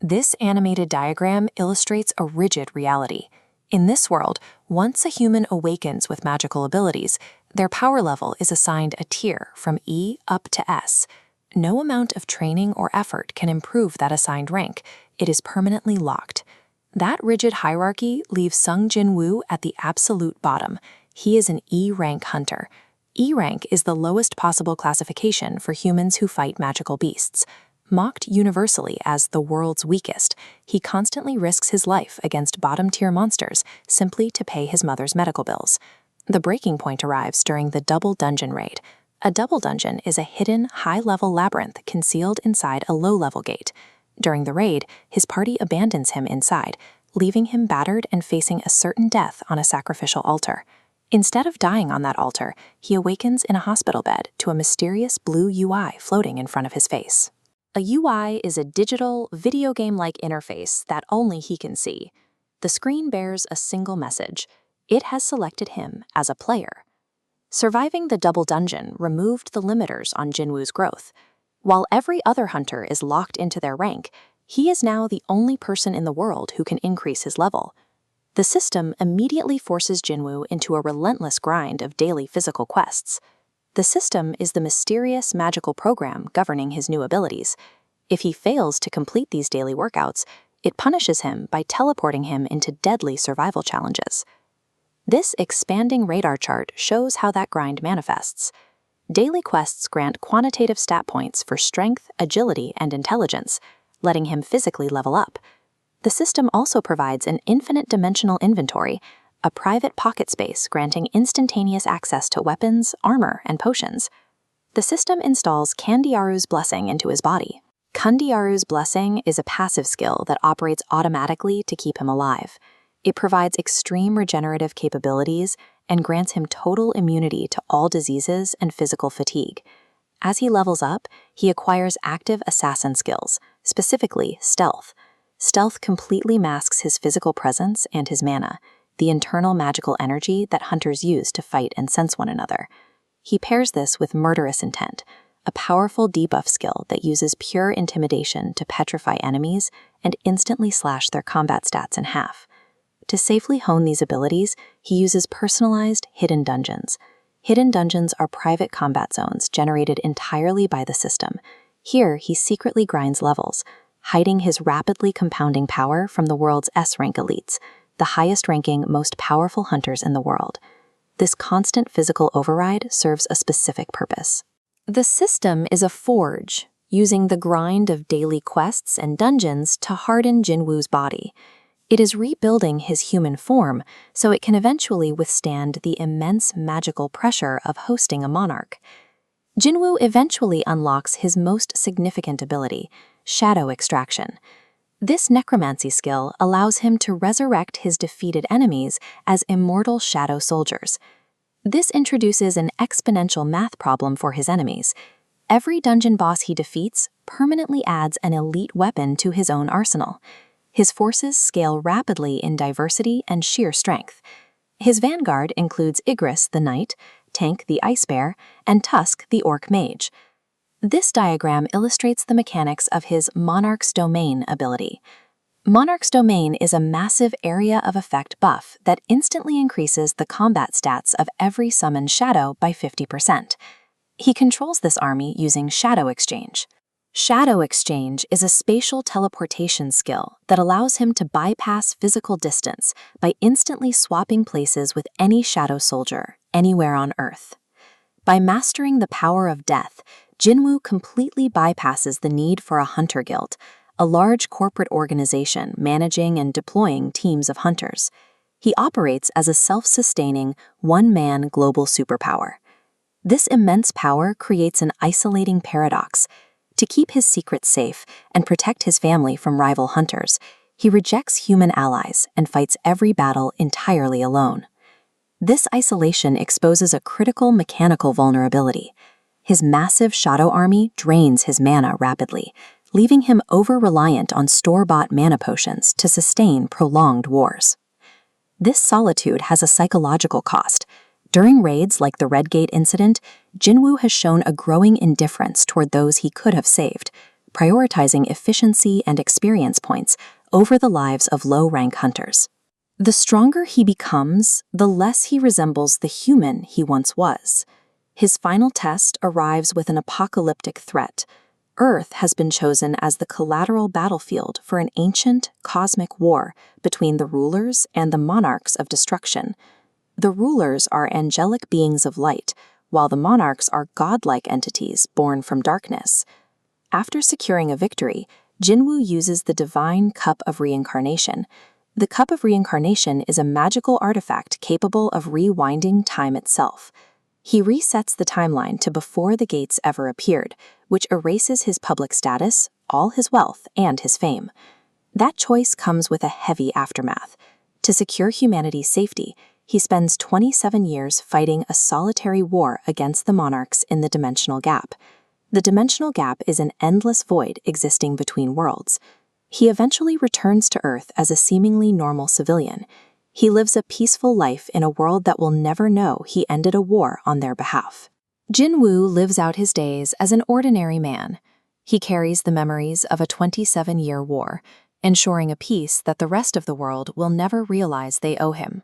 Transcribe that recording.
This animated diagram illustrates a rigid reality. In this world, once a human awakens with magical abilities, their power level is assigned a tier from E up to S. No amount of training or effort can improve that assigned rank. It is permanently locked. That rigid hierarchy leaves Sung Jinwoo at the absolute bottom. He is an E-rank hunter. E-rank is the lowest possible classification for humans who fight magical beasts. Mocked universally as the world's weakest, he constantly risks his life against bottom-tier monsters simply to pay his mother's medical bills. The breaking point arrives during the Double Dungeon raid. A double dungeon is a hidden, high-level labyrinth concealed inside a low-level gate. During the raid, his party abandons him inside, leaving him battered and facing a certain death on a sacrificial altar. Instead of dying on that altar, he awakens in a hospital bed to a mysterious blue UI floating in front of his face. A UI is a digital, video game-like interface that only he can see. The screen bears a single message. It has selected him as a player. Surviving the double dungeon removed the limiters on Jinwoo's growth. While every other hunter is locked into their rank, he is now the only person in the world who can increase his level. The system immediately forces Jinwoo into a relentless grind of daily physical quests. The system is the mysterious magical program governing his new abilities. If he fails to complete these daily workouts, it punishes him by teleporting him into deadly survival challenges. This expanding radar chart shows how that grind manifests. Daily quests grant quantitative stat points for strength, agility, and intelligence, letting him physically level up. The system also provides an infinite dimensional inventory, a private pocket space granting instantaneous access to weapons, armor, and potions. The system installs Kandiaru's blessing into his body. Kandiaru's blessing is a passive skill that operates automatically to keep him alive. It provides extreme regenerative capabilities and grants him total immunity to all diseases and physical fatigue. As he levels up, he acquires active assassin skills, specifically stealth. Stealth completely masks his physical presence and his mana, the internal magical energy that hunters use to fight and sense one another. He pairs this with murderous intent, a powerful debuff skill that uses pure intimidation to petrify enemies and instantly slash their combat stats in half. To safely hone these abilities, he uses personalized hidden dungeons. Hidden dungeons are private combat zones generated entirely by the system. Here, he secretly grinds levels, hiding his rapidly compounding power from the world's S-rank elites, the highest-ranking, most powerful hunters in the world. This constant physical override serves a specific purpose. The system is a forge, using the grind of daily quests and dungeons to harden Jinwoo's body. It is rebuilding his human form so it can eventually withstand the immense magical pressure of hosting a monarch. Jinwoo eventually unlocks his most significant ability, Shadow Extraction. This necromancy skill allows him to resurrect his defeated enemies as immortal shadow soldiers. This introduces an exponential math problem for his enemies. Every dungeon boss he defeats permanently adds an elite weapon to his own arsenal. His forces scale rapidly in diversity and sheer strength. His vanguard includes Igris the Knight, Tank the Ice Bear, and Tusk the Orc Mage. This diagram illustrates the mechanics of his Monarch's Domain ability. Monarch's Domain is a massive area of effect buff that instantly increases the combat stats of every summoned shadow by 50%. He controls this army using Shadow Exchange. Shadow Exchange is a spatial teleportation skill that allows him to bypass physical distance by instantly swapping places with any shadow soldier anywhere on Earth. By mastering the power of death, Jinwoo completely bypasses the need for a hunter guild, a large corporate organization managing and deploying teams of hunters. He operates as a self-sustaining, one-man global superpower. This immense power creates an isolating paradox. To keep his secrets safe and protect his family from rival hunters, he rejects human allies and fights every battle entirely alone. This isolation exposes a critical mechanical vulnerability. His massive shadow army drains his mana rapidly, leaving him over-reliant on store-bought mana potions to sustain prolonged wars. This solitude has a psychological cost. During raids like the Red Gate incident, Jinwoo has shown a growing indifference toward those he could have saved, prioritizing efficiency and experience points over the lives of low-rank hunters. The stronger he becomes, the less he resembles the human he once was. His final test arrives with an apocalyptic threat. Earth has been chosen as the collateral battlefield for an ancient, cosmic war between the rulers and the monarchs of destruction. The rulers are angelic beings of light, while the monarchs are godlike entities born from darkness. After securing a victory, Jinwoo uses the divine Cup of Reincarnation. The Cup of Reincarnation is a magical artifact capable of rewinding time itself. He resets the timeline to before the gates ever appeared, which erases his public status, all his wealth, and his fame. That choice comes with a heavy aftermath. To secure humanity's safety, he spends 27 years fighting a solitary war against the monarchs in the dimensional gap. The dimensional gap is an endless void existing between worlds. He eventually returns to Earth as a seemingly normal civilian. He lives a peaceful life in a world that will never know he ended a war on their behalf. Jinwoo lives out his days as an ordinary man. He carries the memories of a 27-year war, ensuring a peace that the rest of the world will never realize they owe him.